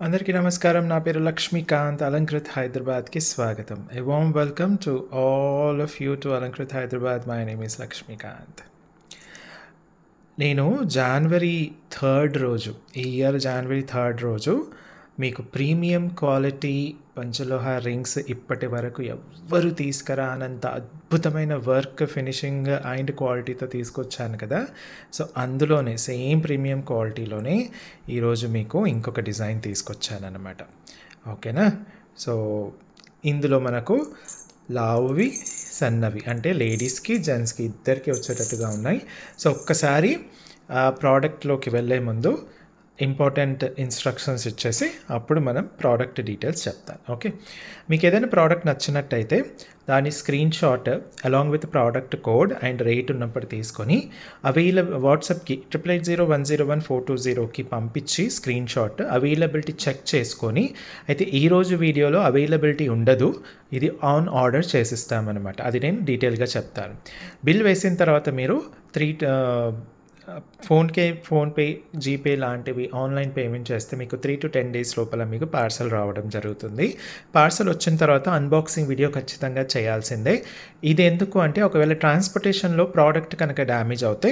అందరికీ నమస్కారం. నా పేరు లక్ష్మీకాంత్. అలంకృత్ హైదరాబాద్‌కి స్వాగతం. A warm welcome to all of you to Alankrit Hyderabad. My name is Lakshmikant. నేను జనవరి 3 రోజు, ఈ ఇయర్ జనవరి 3 రోజు మీకు ప్రీమియం క్వాలిటీ పంచలోహ రింగ్స్ ఇప్పటి వరకు ఎవ్వరు తీసుకురానంత అద్భుతమైన వర్క్, ఫినిషింగ్ అండ్ క్వాలిటీతో తీసుకొచ్చాను కదా. సో అందులోనే సేమ్ ప్రీమియం క్వాలిటీలోనే ఈరోజు మీకు ఇంకొక డిజైన్ తీసుకొచ్చానన్నమాట. ఓకేనా. సో ఇందులో మనకు లావువి, సన్నవి అంటే లేడీస్కి, జెంట్స్కి ఇద్దరికి వచ్చేటట్టుగా ఉన్నాయి. సో ఒక్కసారి ఆ ప్రోడక్ట్లోకి వెళ్ళే ముందు ఇంపార్టెంట్ ఇన్స్ట్రక్షన్స్ ఇచ్చేసి అప్పుడు మనం ప్రోడక్ట్ డీటెయిల్స్ చెప్తాను. ఓకే. మీకు ఏదైనా ప్రోడక్ట్ నచ్చినట్టయితే దాని screen shot along with product code and rate ఉన్నప్పుడు తీసుకొని వాట్సాప్కి 8801014420కి పంపించి స్క్రీన్ షాట్ అవైలబిలిటీ చెక్ చేసుకొని, అయితే ఈరోజు వీడియోలో అవైలబిలిటీ ఉండదు, ఇది ఆన్ ఆర్డర్ చేసిస్తామన్నమాట. అది నేను డీటెయిల్గా చెప్తాను. బిల్ వేసిన తర్వాత మీరు ఫోన్పే, జీపే లాంటివి ఆన్లైన్ పేమెంట్ చేస్తే మీకు 3 to 10 days లోపల మీకు పార్సల్ రావడం జరుగుతుంది. పార్సల్ వచ్చిన తర్వాత అన్బాక్సింగ్ వీడియో ఖచ్చితంగా చేయాల్సిందే. ఇది ఎందుకు అంటే, ఒకవేళ ట్రాన్స్పోర్టేషన్లో ప్రోడక్ట్ కనుక డ్యామేజ్ అవుతే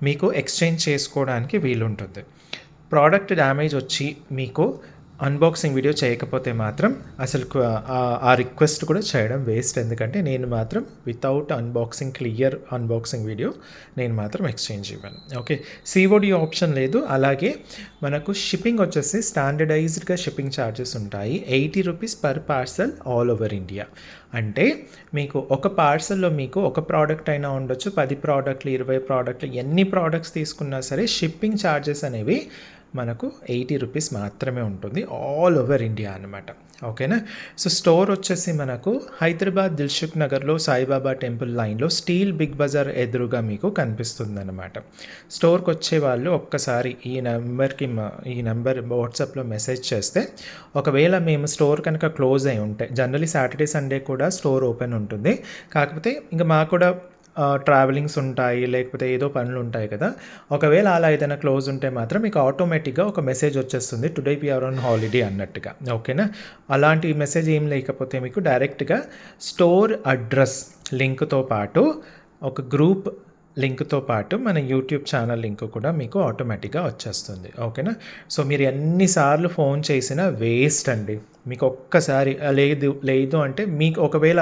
మీకు ఎక్స్చేంజ్ చేసుకోవడానికి వీలుంటుంది. ప్రోడక్ట్ డ్యామేజ్ వచ్చి మీకు అన్బాక్సింగ్ వీడియో చేయకపోతే మాత్రం అసలు ఆ రిక్వెస్ట్ కూడా చేయడం వేస్ట్. ఎందుకంటే నేను మాత్రం without unboxing, clear unboxing video నేను మాత్రం ఎక్స్చేంజ్ ఇవ్వను. ఓకే. సిఓడి ఆప్షన్ లేదు. అలాగే మనకు షిప్పింగ్ వచ్చేసి స్టాండర్డైజ్డ్గా షిప్పింగ్ ఛార్జెస్ ఉంటాయి. 80 rupees per parcel all over India. అంటే మీకు ఒక పార్సల్లో మీకు ఒక ప్రోడక్ట్ అయినా ఉండొచ్చు, 10 ప్రోడక్ట్లు, 20 ప్రోడక్ట్లు, ఎన్ని ప్రోడక్ట్స్ తీసుకున్నా సరే షిప్పింగ్ ఛార్జెస్ అనేవి మనకు 80 రూపీస్ మాత్రమే ఉంటుంది ఆల్ ఓవర్ ఇండియా అనమాట. ఓకేనా. సో స్టోర్ వచ్చేసి మనకు హైదరాబాద్ దిల్సుఖ్ నగర్లో సాయిబాబా టెంపుల్ లైన్లో స్టీల్ బిగ్ బజార్ ఎదురుగా మీకు కనిపిస్తుంది అనమాట. స్టోర్కి వచ్చే వాళ్ళు ఒక్కసారి ఈ నెంబర్ వాట్సాప్లో మెసేజ్ చేస్తే, ఒకవేళ మేము స్టోర్ కనుక క్లోజ్ అయి ఉంటే, జనరలీ సాటర్డే సండే కూడా స్టోర్ ఓపెన్ ఉంటుంది, కాకపోతే ఇంకా మాకు కూడా ట్రావెలింగ్స్ ఉంటాయి, లేకపోతే ఏదో పనులు ఉంటాయి కదా. ఒకవేళ అలా ఏదైనా క్లోజ్ ఉంటే మాత్రం మీకు ఆటోమేటిక్గా ఒక మెసేజ్ వచ్చేస్తుంది, today we are on holiday అన్నట్టుగా. ఓకేనా. అలాంటి మెసేజ్ ఏం లేకపోతే మీకు డైరెక్ట్గా స్టోర్ అడ్రస్ లింక్తో పాటు ఒక గ్రూప్ లింక్తో పాటు మన యూట్యూబ్ ఛానల్ లింక్ కూడా మీకు ఆటోమేటిక్గా వచ్చేస్తుంది. ఓకేనా. సో మీరు ఎన్నిసార్లు ఫోన్ చేసినా వేస్ట్ అండి. మీకు ఒక్కసారి లేదు అంటే, మీకు ఒకవేళ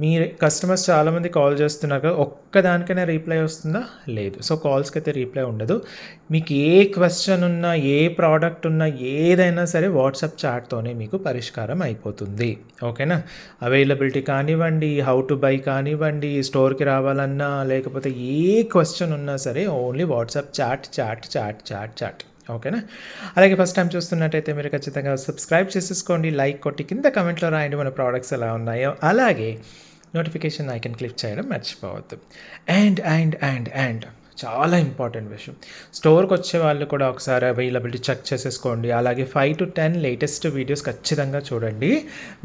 మీ కస్టమర్స్ చాలామంది కాల్ చేస్తున్నారు కదా, ఒక్కదానికైనా రీప్లై వస్తుందా? లేదు. సో కాల్స్కి అయితే రీప్లై ఉండదు. మీకు ఏ క్వశ్చన్ ఉన్నా, ఏ ప్రోడక్ట్ ఉన్నా, ఏదైనా సరే వాట్సాప్ చాట్తోనే మీకు పరిష్కారం అయిపోతుంది. ఓకేనా. అవైలబిలిటీ కానివ్వండి, హౌ టు బై కానివ్వండి, స్టోర్కి రావాలన్నా, లేకపోతే ఏ క్వశ్చన్ ఉన్నా సరే ఓన్లీ వాట్సాప్ చాట్. ఓకేనా. అలాగే ఫస్ట్ టైం చూస్తున్నట్టయితే మీరు ఖచ్చితంగా సబ్స్క్రైబ్ చేసేసుకోండి, లైక్ కొట్టి కింద కమెంట్లో రాయండి మన ప్రోడక్ట్స్ ఎలా ఉన్నాయో. అలాగే నోటిఫికేషన్ ఐకన్ క్లిక్ చేయడం మర్చిపోవద్దు. అండ్ చాలా ఇంపార్టెంట్ విషయం, స్టోర్కి వచ్చే వాళ్ళు కూడా ఒకసారి అవైలబిలిటీ చెక్ చేసేసుకోండి. అలాగే 5 to 10 లేటెస్ట్ వీడియోస్ ఖచ్చితంగా చూడండి.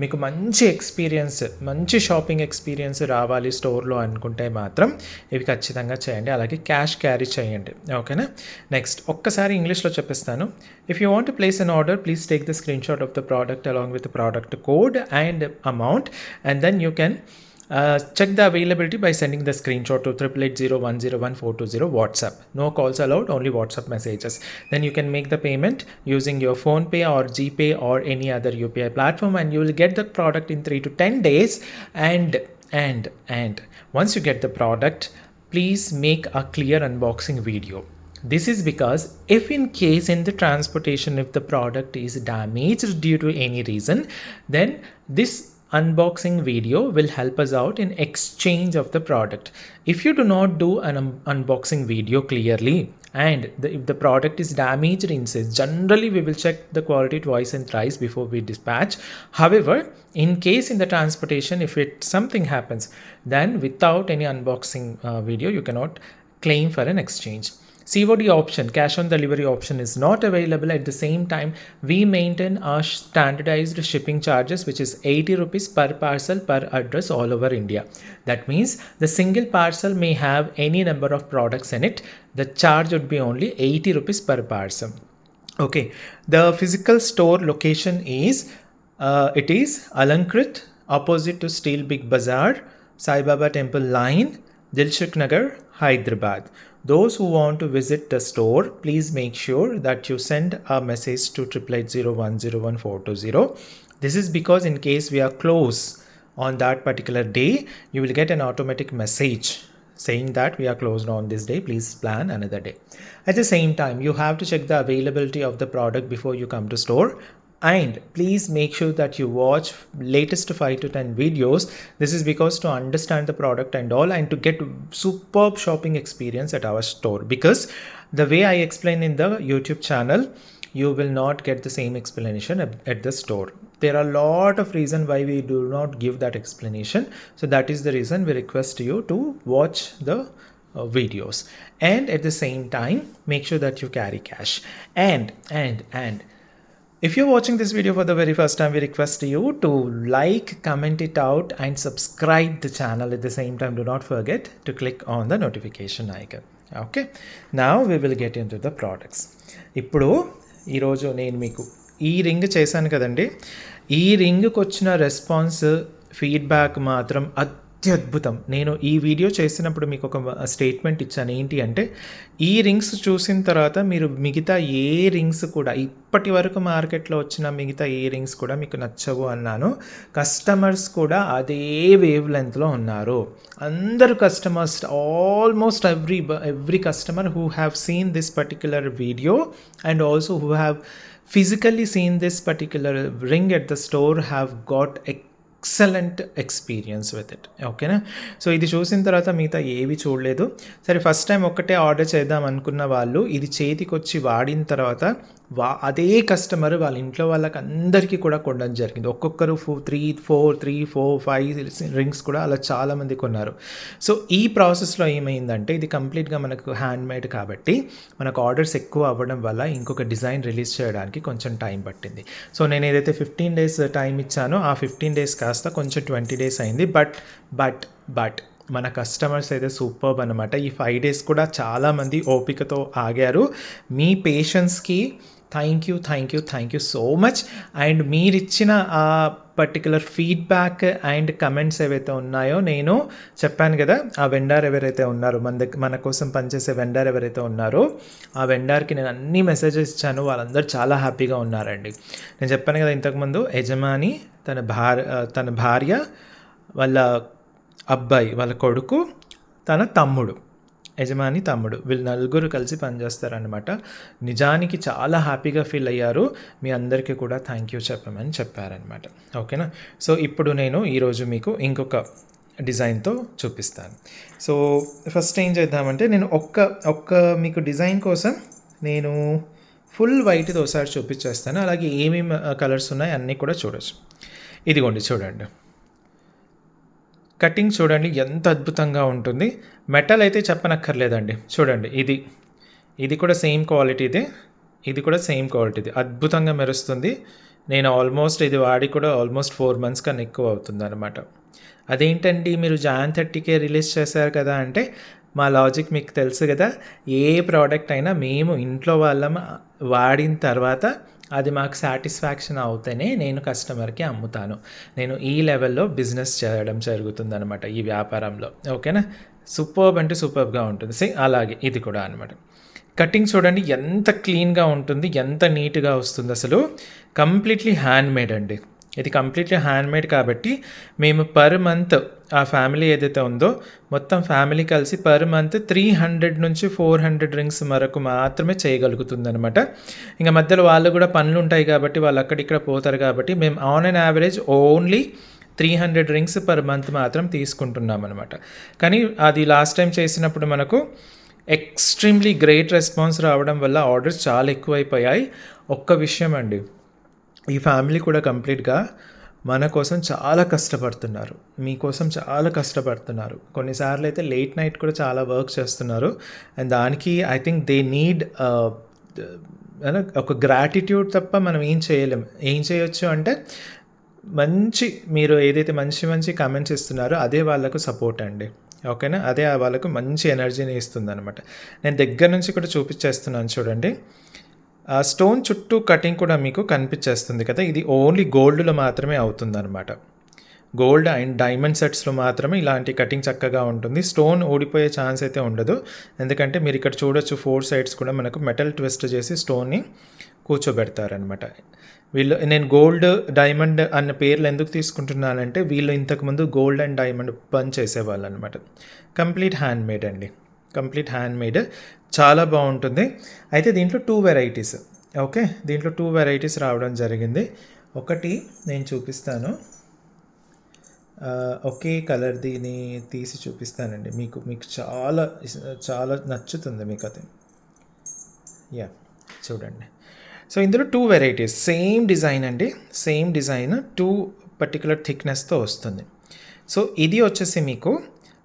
మీకు మంచి ఎక్స్పీరియన్స్, మంచి షాపింగ్ ఎక్స్పీరియన్స్ రావాలి స్టోర్లో అనుకుంటే మాత్రం ఇవి ఖచ్చితంగా చేయండి. అలాగే క్యాష్ క్యారీ చేయండి. ఓకేనా. నెక్స్ట్ ఒక్కసారి ఇంగ్లీష్లో చెప్పిస్తాను. If you want to place an order, please take the screen shot of the product along with product code and amount, and then you can check the availability by sending the screenshot to 8880101420 WhatsApp. No calls allowed, only WhatsApp messages. Then you can make the payment using your PhonePe or GPay or any other UPI platform, and you will get the product in 3 to 10 days. And once you get the product, please make a clear unboxing video. This is because if in case in the transportation, if the product is damaged due to any reason, then this unboxing video will help us out in exchange of the product. If you do not do an unboxing video clearly, and if the product is damaged in size, generally we will check the quality twice and thrice before we dispatch. However, in case in the transportation, if something happens, then without any unboxing video you cannot claim for an exchange. COD option, cash on delivery option, is not available. At the same time, we maintain our standardized shipping charges, which is 80 rupees per parcel per address all over India. That means the single parcel may have any number of products in it. The charge would be only 80 rupees per parcel. Okay, the physical store location is it is Alankrit, opposite to Steel Big Bazaar, Sai Baba Temple Line, Dilshuk Nagar, Hyderabad. Those who want to visit the store, please make sure that you send a message to 8801011420. This is because in case we are close on that particular day, you will get an automatic message saying that we are closed on this day, please plan another day. At the same time, you have to check the availability of the product before you come to store, and please make sure that you watch latest 5 to 10 videos. This is because to understand the product and all, and to get superb shopping experience at our store, because the way I explain in the YouTube channel, you will not get the same explanation at the store. There are a lot of reasons why we do not give that explanation, so that is the reason we request you to watch the videos, and at the same time make sure that you carry cash. And if you're watching this video for the very first time, we request you to like, comment it out, and subscribe the channel. At the same time, do not forget to click on the notification icon. Okay, now we will get into the products. ఇప్పుడు ఈరోజు నేను మీకు ఈ ring చేశాను కదండి. ఈ రింగ్కి వచ్చిన response, feedback మాత్రం అత్యద్భుతం. నేను ఈ వీడియో చేసినప్పుడు మీకు ఒక స్టేట్మెంట్ ఇచ్చాను. ఏంటి అంటే, ఈ రింగ్స్ చూసిన తర్వాత మీరు మిగతా ఏ రింగ్స్ కూడా, ఇప్పటి వరకు మార్కెట్లో వచ్చిన మిగతా ఏ రింగ్స్ కూడా మీకు నచ్చవు అన్నాను. కస్టమర్స్ కూడా అదే వేవ్ లెంత్లో ఉన్నారు. అందరు customers, almost every customer who have seen this particular video and also who have physically seen this particular ring at the store have got excellent experience with it. ఓకేనా? సో ఇది చూసిన తర్వాత మిగతా ఏవి చూడలేదు. సరే, ఫస్ట్ టైం ఒక్కటే order చేద్దాం అనుకున్న వాళ్ళు ఇది చేతికి వచ్చి వాడిన తర్వాత అదే కస్టమర్ వాళ్ళ ఇంట్లో వాళ్ళకి అందరికీ కూడా కొనడం జరిగింది. ఒక్కొక్కరు 3, 4, 5 రింగ్స్ కూడా అలా చాలామంది కొన్నారు. సో ఈ ప్రాసెస్లో ఏమైందంటే, ఇది కంప్లీట్గా మనకు హ్యాండ్మేడ్ కాబట్టి మనకు ఆర్డర్స్ ఎక్కువ అవ్వడం వల్ల ఇంకొక డిజైన్ రిలీజ్ చేయడానికి కొంచెం టైం పట్టింది. సో నేను ఏదైతే 15 days టైం ఇచ్చానో ఆ 15 days కాస్త కొంచెం 20 days అయింది. బట్ మన కస్టమర్స్ అయితే సూపర్బ్ అనమాట. ఈ 5 days కూడా చాలామంది ఓపికతో ఆగారు. మీ పేషెన్స్కి thank you so much. And మీరు ఇచ్చిన ఆ పర్టికులర్ ఫీడ్బ్యాక్ అండ్ కమెంట్స్ ఏవైతే ఉన్నాయో, నేను చెప్పాను కదా, ఆ వెండర్ ఎవరైతే ఉన్నారో, మన కోసం పనిచేసే వెండర్ ఎవరైతే ఉన్నారో ఆ వెండర్కి నేను అన్ని మెసేజెస్ ఇచ్చాను. వాళ్ళందరూ చాలా హ్యాపీగా ఉన్నారండి. నేను చెప్పాను కదా ఇంతకుముందు, యజమాని, తన భార్య, వాళ్ళ అబ్బాయి, వాళ్ళ కొడుకు, తన తమ్ముడు, యజమాని తమ్ముడు, వీళ్ళు నలుగురు కలిసి పనిచేస్తారనమాట. నిజానికి చాలా హ్యాపీగా ఫీల్ అయ్యారు. మీ అందరికీ కూడా థ్యాంక్ యూ చెప్పమని చెప్పారనమాట. ఓకేనా? సో ఇప్పుడు నేను ఈరోజు మీకు ఇంకొక డిజైన్తో చూపిస్తాను. సో ఫస్ట్ ఏం చేద్దామంటే, నేను ఒక్క మీకు డిజైన్ కోసం నేను ఫుల్ వైట్ది ఒకసారి చూపించేస్తాను. అలాగే ఏమేమి కలర్స్ ఉన్నాయి అన్నీ కూడా చూడొచ్చు. ఇదిగోండి, చూడండి, కటింగ్ చూడండి ఎంత అద్భుతంగా ఉంటుంది. మెటల్ అయితే చెప్పనక్కర్లేదండి. చూడండి, ఇది కూడా సేమ్ క్వాలిటీదే, ఇది కూడా సేమ్ క్వాలిటీది, అద్భుతంగా మెరుస్తుంది. నేను ఆల్మోస్ట్ ఇది వాడి కూడా ఆల్మోస్ట్ 4 months కన్నా ఎక్కువ అవుతుంది అనమాట. అదేంటండి మీరు Jan 30కే రిలీజ్ చేశారు కదా అంటే, మా లాజిక్ మీకు తెలుసు కదా. ఏ ప్రోడక్ట్ అయినా మేము ఇంట్లో వాళ్ళం వాడిన తర్వాత అది మాకు సాటిస్ఫాక్షన్ అవుతేనే నేను కస్టమర్కి అమ్ముతాను. నేను ఈ లెవెల్లో బిజినెస్ చేయడం జరుగుతుందనమాట ఈ వ్యాపారంలో. ఓకేనా? సూపర్బ్ అంటే సూపర్బ్గా ఉంటుంది. అలాగే ఇది కూడా అనమాట. కటింగ్ చూడండి ఎంత క్లీన్గా ఉంటుంది, ఎంత నీట్గా వస్తుంది. అసలు కంప్లీట్లీ హ్యాండ్మేడ్ అండి. ఇది కంప్లీట్లీ హ్యాండ్మేడ్ కాబట్టి మేము పర్ మంత్ ఆ ఫ్యామిలీ ఏదైతే ఉందో మొత్తం ఫ్యామిలీ కలిసి పర్ మంత్ 300 నుంచి 400 రింగ్స్ వరకు మాత్రమే చేయగలుగుతుంది అనమాట. ఇంకా మధ్యలో వాళ్ళు కూడా పనులు ఉంటాయి కాబట్టి వాళ్ళు అక్కడిక్కడ పోతారు కాబట్టి మేము on and average only 300 rings per month మాత్రం తీసుకుంటున్నాం అనమాట. కానీ అది లాస్ట్ టైం చేసినప్పుడు మనకు ఎక్స్ట్రీమ్లీ గ్రేట్ రెస్పాన్స్ రావడం వల్ల ఆర్డర్స్ చాలా ఎక్కువైపోయాయి. ఒక్క విషయం అండి, ఈ ఫ్యామిలీ కూడా కంప్లీట్గా మన కోసం చాలా కష్టపడుతున్నారు, మీకోసం చాలా కష్టపడుతున్నారు. కొన్నిసార్లు అయితే లేట్ నైట్ కూడా చాలా వర్క్ చేస్తున్నారు. అండ్ దానికి ఐ థింక్ దే నీడ్ ఒక గ్రాటిట్యూడ్ తప్ప మనం ఏం చేయలేం. ఏం చేయొచ్చు అంటే, మీరు ఏదైతే మంచి కమెంట్స్ ఇస్తున్నారో అదే వాళ్ళకు సపోర్ట్ అండి. ఓకేనా? అదే వాళ్ళకు మంచి ఎనర్జీని ఇస్తుంది అనమాట. నేను దగ్గర నుంచి కూడా చూపించేస్తున్నాను చూడండి. ఆ స్టోన్ చుట్టూ కటింగ్ కూడా మీకు కనిపించేస్తుంది కదా, ఇది ఓన్లీ గోల్డ్లో మాత్రమే అవుతుందన్నమాట. గోల్డ్ అండ్ డైమండ్ సెట్స్లో మాత్రమే ఇలాంటి కటింగ్ చక్కగా ఉంటుంది. స్టోన్ ఊడిపోయే ఛాన్స్ అయితే ఉండదు, ఎందుకంటే మీరు ఇక్కడ చూడొచ్చు 4 సైడ్స్ కూడా మనకు మెటల్ ట్విస్ట్ చేసి స్టోన్ని కూర్చోబెడతారనమాట. నేను గోల్డ్ డైమండ్ అన్న పేర్లు ఎందుకు తీసుకుంటున్నానంటే వీళ్ళు ఇంతకుముందు గోల్డ్ అండ్ డైమండ్ పని చేసేవాళ్ళు అనమాట. కంప్లీట్ హ్యాండ్ మేడ్ అండి, కంప్లీట్ హ్యాండ్ మేడ్, చాలా బాగుంటుంది. అయితే దీంట్లో 2 వెరైటీస్, ఓకే, దీంట్లో 2 వెరైటీస్ రావడం జరిగింది. ఒకటి నేను చూపిస్తాను, ఒకే కలర్‌దిని తీసి చూపిస్తానండి మీకు. మీకు చాలా చాలా నచ్చుతుంది మీకు అది. యాహ్! చూడండి. సో, ఇందులో 2 వెరైటీస్, సేమ్ డిజైన్ అండి. సేమ్ డిజైన్ 2 పర్టిక్యులర్ థిక్‌నెస్‌తో వస్తుంది. సో, ఇది వచ్చేసి మీకు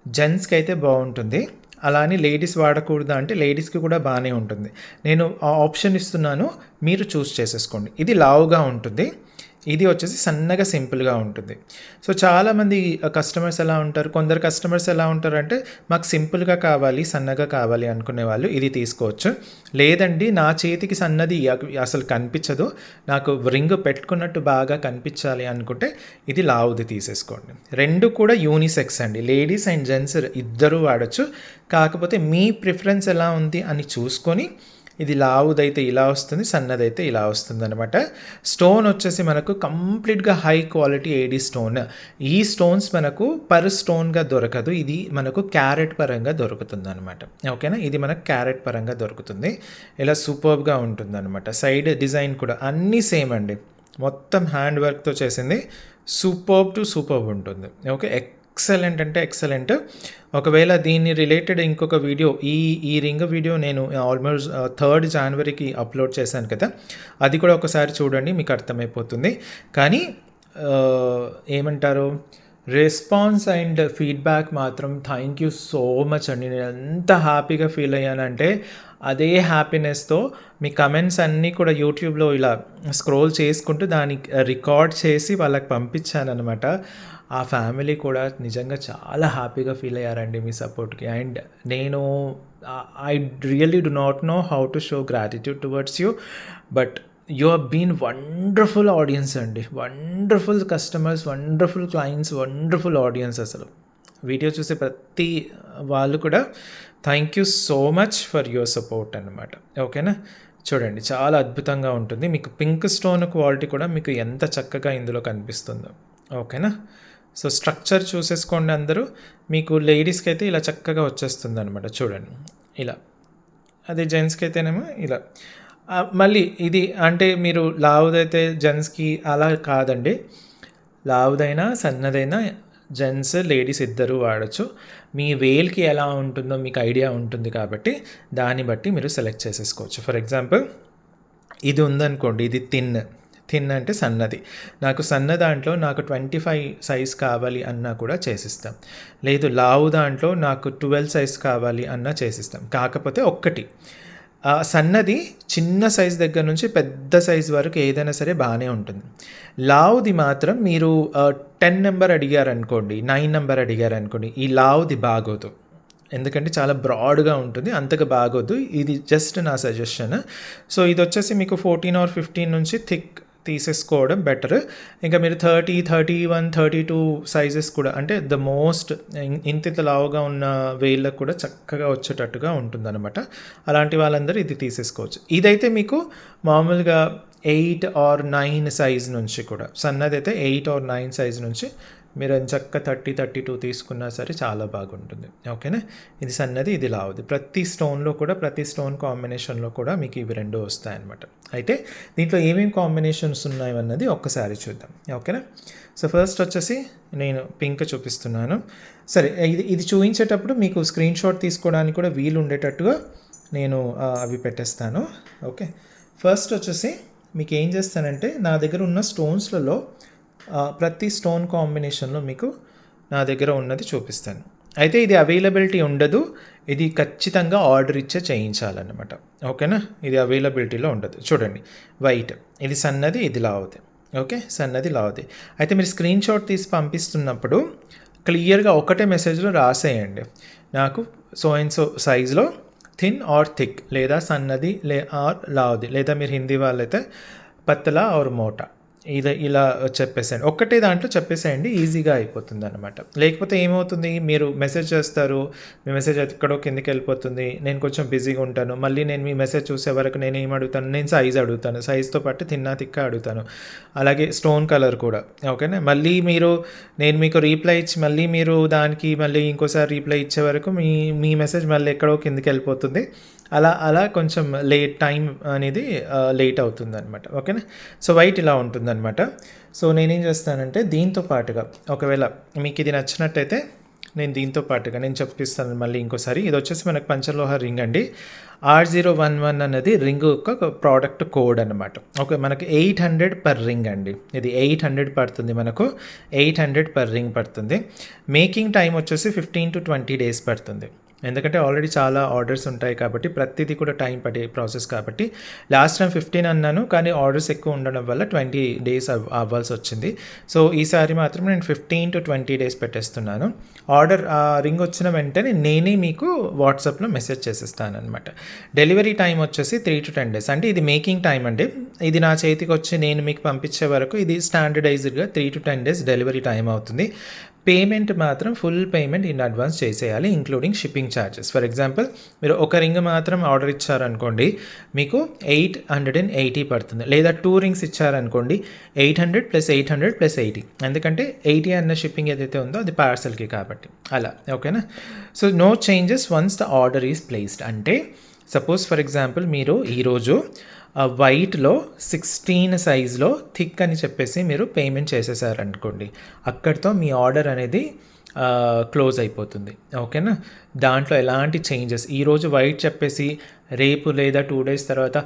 జెంట్స్‌కి అయితే బాగుంటుంది. అలా అని లేడీస్ వాడకూడదా అంటే లేడీస్‌కి కూడా బాగానే ఉంటుంది. నేను ఆ ఆప్షన్ ఇస్తున్నాను, మీరు చూస్ చేసేసుకోండి. ఇది లావుగా ఉంటుంది, ఇది వచ్చేసి సన్నగా సింపుల్గా ఉంటుంది. సో, చాలామంది కస్టమర్స్ ఎలా ఉంటారు, కొందరు కస్టమర్స్ ఎలా ఉంటారంటే మాకు సింపుల్గా కావాలి, సన్నగా కావాలి అనుకునే వాళ్ళు ఇది తీసుకోవచ్చు. లేదండి నా చేతికి సన్నది అసలు కనిపించదు, నాకు రింగ్ పెట్టుకున్నట్టు బాగా కనిపించాలి అనుకుంటే ఇది లావుది తీసేసుకోండి. రెండు కూడా యూనిసెక్స్ అండి, లేడీస్ అండ్ జెంట్స్ ఇద్దరూ వాడచ్చు. కాకపోతే మీ ప్రిఫరెన్స్ ఎలా ఉంది అని చూసుకొని ఇది లావుదైతే ఇలా వస్తుంది, సన్నదైతే ఇలా వస్తుంది అనమాట. స్టోన్ వచ్చేసి మనకు కంప్లీట్గా హై క్వాలిటీ ఏడీ స్టోన్. ఈ స్టోన్స్ మనకు పర్ స్టోన్గా దొరకదు, ఇది మనకు క్యారెట్ పరంగా దొరుకుతుంది అనమాట. ఓకేనా, ఇది మనకు క్యారెట్ పరంగా దొరుకుతుంది. ఇలా సూపర్బ్గా ఉంటుంది అనమాట. సైడ్ డిజైన్ కూడా అన్నీ సేమ్ అండి, మొత్తం హ్యాండ్ వర్క్తో చేసింది. సూపర్బ్ టు సూపర్బ్ ఉంటుంది. ఓకే, ఎక్సలెంట్ అంటే ఎక్సలెంట్. ఒకవేళ దీన్ని రిలేటెడ్ ఇంకొక వీడియో, ఈ రింగ్ వీడియో నేను ఆల్మోస్ట్ 3rd జనవరికి అప్లోడ్ చేశాను కదా, అది కూడా ఒకసారి చూడండి, మీకు అర్థమైపోతుంది. కానీ ఏమంటారు, రెస్పాన్స్ అండ్ ఫీడ్బ్యాక్ మాత్రం థ్యాంక్ యూ సో మచ్ అండి. నేను ఎంత హ్యాపీగా ఫీల్ అయ్యానంటే అదే హ్యాపీనెస్తో మీ కమెంట్స్ అన్నీ కూడా యూట్యూబ్లో ఇలా స్క్రోల్ చేసుకుంటూ దానికి రికార్డ్ చేసి వాళ్ళకి పంపించానమాట. ఆ ఫ్యామిలీ కూడా నిజంగా చాలా హ్యాపీగా ఫీల్ అయ్యారండి మీ సపోర్ట్కి. అండ్ నేను I really do not know how to show gratitude towards you, but you have been wonderful audience అండి, wonderful customers, wonderful clients, wonderful audience. అసలు వీడియో చూసే ప్రతి వాళ్ళు కూడా thank you so much for your support అన్నమాట. ఓకేనా, చూడండి చాలా అద్భుతంగా ఉంటుంది. మీకు పింక్ స్టోన్ క్వాలిటీ కూడా మీకు ఎంత చక్కగా ఇందులో కనిపిస్తుందో. ఓకేనా, సో స్ట్రక్చర్ చూసేసుకోండి అందరూ. మీకు లేడీస్కి అయితే ఇలా చక్కగా వచ్చేస్తుంది అనమాట, చూడండి ఇలా. అదే జెంట్స్కి అయితేనేమో ఇలా. మళ్ళీ ఇది అంటే మీరు లావుదైతే జెంట్స్కి అలా కాదండి, లావుదైనా సన్నదైనా జెంట్స్ లేడీస్ ఇద్దరు వాడచ్చు. మీ వేల్కి ఎలా ఉంటుందో మీకు ఐడియా ఉంటుంది కాబట్టి దాన్ని బట్టి మీరు సెలెక్ట్ చేసేసుకోవచ్చు. ఫర్ ఎగ్జాంపుల్ ఇది ఉందనుకోండి, ఇది థిన్ అంటే సన్నది. నాకు సన్న దాంట్లో నాకు 25 సైజ్ కావాలి అన్నా కూడా చేసిస్తాం. లేదు లావు దాంట్లో నాకు 12 సైజ్ కావాలి అన్నా చేసిస్తాం. కాకపోతే ఒక్కటి, సన్నది చిన్న సైజ్ దగ్గర నుంచి పెద్ద సైజ్ వరకు ఏదైనా సరే బాగానే ఉంటుంది. లావుది మాత్రం మీరు 10 నెంబర్ అడిగారనుకోండి, 9 నెంబర్ అడిగారనుకోండి, ఈ లావుది బాగోదు, ఎందుకంటే చాలా బ్రాడ్గా ఉంటుంది, అంతగా బాగోదు. ఇది జస్ట్ నా సజెషన్. సో ఇది వచ్చేసి మీకు 14 or 15 నుంచి థిక్ తీసేసుకోవడం బెటర్. ఇంకా మీరు 30, 31, 32 సైజెస్ కూడా, అంటే ద మోస్ట్ ఇంత లావుగా ఉన్న వేళ్ళకు కూడా చక్కగా వచ్చేటట్టుగా ఉంటుందన్నమాట. అలాంటి వాళ్ళందరూ ఇది తీసేసుకోవచ్చు. ఇదైతే మీకు మామూలుగా 8 or 9 సైజ్ నుంచి కూడా, సన్నదైతే 8 or 9 సైజ్ నుంచి మీరు చక్క 30, 32 తీసుకున్నా సరే చాలా బాగుంటుంది. ఓకేనా, ఇది సన్నది, ఇది లావుది. ప్రతి స్టోన్లో కూడా, ప్రతి స్టోన్ కాంబినేషన్లో కూడా మీకు ఇవి రెండు వస్తాయన్నమాట. అయితే దీంట్లో ఏమేమి కాంబినేషన్స్ ఉన్నాయన్నది ఒక్కసారి చూద్దాం. ఓకేనా, సో ఫస్ట్ వచ్చేసి నేను పింక్ చూపిస్తున్నాను. సరే, ఇది చూపించేటప్పుడు మీకు స్క్రీన్ షాట్ తీసుకోవడానికి కూడా వీలు ఉండేటట్టుగా నేను అవి పెట్టేస్తాను. ఓకే, ఫస్ట్ వచ్చేసి మీకు ఏం చేస్తానంటే, నా దగ్గర ఉన్న స్టోన్స్లలో ప్రతి స్టోన్ కాంబినేషన్లో మీకు నా దగ్గర ఉన్నది చూపిస్తాను. అయితే ఇది అవైలబిలిటీ ఉండదు, ఇది ఖచ్చితంగా ఆర్డర్ ఇచ్చే చేయించాలన్నమాట. ఓకేనా, ఇది అవైలబిలిటీలో ఉండదు. చూడండి, వైట్, ఇది సన్నది, ఇది లావుది. ఓకే, సన్నది లావుది. అయితే మీరు స్క్రీన్ షాట్ తీసి పంపిస్తున్నప్పుడు క్లియర్గా ఒకటే మెసేజ్లో రాసేయండి, నాకు సో అండ్ సో సైజులో థిన్ ఆర్ థిక్, లేదా సన్నది ఆర్ లావుది, లేదా మీరు హిందీ వాళ్ళైతే పతలా ఆర్ మోటా. ఇది ఇలా చెప్పేసేయండి. ఒక్కటే దాంట్లో చెప్పేసేయండి, ఈజీగా అయిపోతుందనమాట. లేకపోతే ఏమవుతుంది, మీరు మెసేజ్ చేస్తారు, మీ మెసేజ్ ఎక్కడో కిందకెళ్ళిపోతుంది. నేను కొంచెం బిజీగా ఉంటాను. మళ్ళీ నేను మీ మెసేజ్ చూసే వరకు నేనేం అడుగుతాను, నేను సైజ్ అడుగుతాను. సైజ్‌తో పాటు తిన్నా తిక్కా అడుగుతాను. అలాగే స్టోన్ కలర్ కూడా. ఓకేనా. మళ్ళీ నేను మీకు రీప్లై ఇచ్చి మళ్ళీ మీరు దానికి మళ్ళీ ఇంకోసారి రీప్లై ఇచ్చే వరకు మీ మెసేజ్ మళ్ళీ ఎక్కడో కిందకెళ్ళిపోతుంది. అలా కొంచెం టైం అనేది లేట్ అవుతుందనమాట. ఓకేనా. సో వైట్ ఇలా ఉంటుందన్నమాట. సో నేనేం చేస్తానంటే దీంతో పాటుగా ఒకవేళ మీకు ఇది నచ్చినట్టయితే నేను దీంతో పాటుగా నేను చెప్పిస్తాను మళ్ళీ ఇంకోసారి. ఇది వచ్చేసి మనకు పంచలోహ రింగ్ అండి. R011 అనేది రింగ్ యొక్క ప్రోడక్ట్ కోడ్ అనమాట. ఓకే, మనకి 800 పర్ రింగ్ అండి. ఇది 800 పడుతుంది, మనకు 800 పర్ రింగ్ పడుతుంది. మేకింగ్ టైం వచ్చేసి 15 to 20 days పడుతుంది. ఎందుకంటే ఆల్రెడీ చాలా ఆర్డర్స్ ఉంటాయి కాబట్టి ప్రతిదీ కూడా టైం పడే ప్రాసెస్ కాబట్టి. లాస్ట్ టైం 15 అన్నాను, కానీ ఆర్డర్స్ ఎక్కువ ఉండడం వల్ల 20 days అవ్వాల్సి వచ్చింది. సో ఈసారి మాత్రం నేను 15 to 20 days పెట్టేస్తున్నాను. ఆర్డర్ రింగ్ వచ్చిన వెంటనే నేనే మీకు వాట్సాప్లో మెసేజ్ చేసేస్తాను అనమాట. డెలివరీ టైం వచ్చేసి 3 to 10 days. అంటే ఇది మేకింగ్ టైం అండి. ఇది నా చేతికి వచ్చి నేను మీకు పంపించే వరకు ఇది స్టాండర్డైజ్డ్గా 3 to 10 days డెలివరీ టైం అవుతుంది. పేమెంట్ మాత్రం ఫుల్ పేమెంట్ ఇన్ అడ్వాన్స్ చేసేయాలి, including shipping charges. For example మీరు ఒక రింగ్ మాత్రం ఆర్డర్ ఇచ్చారనుకోండి, మీకు 880 పడుతుంది. లేదా 2 రింగ్స్ ఇచ్చారనుకోండి, 800 + 800 + 80. ఎందుకంటే 80 అన్న షిప్పింగ్ ఏదైతే ఉందో అది పార్సల్కి కాబట్టి అలా. ఓకేనా. So no changes once the order is placed. అంటే సపోజ్ ఫర్ ఎగ్జాంపుల్ మీరు ఈరోజు వైట్లో 16 సైజ్లో థిక్ అని చెప్పేసి మీరు పేమెంట్ చేసేసారనుకోండి, అక్కడితో మీ ఆర్డర్ అనేది క్లోజ్ అయిపోతుంది. ఓకేనా. దాంట్లో ఎలాంటి చేంజెస్ ఈరోజు వైట్ చెప్పేసి రేపు లేదా 2 days తర్వాత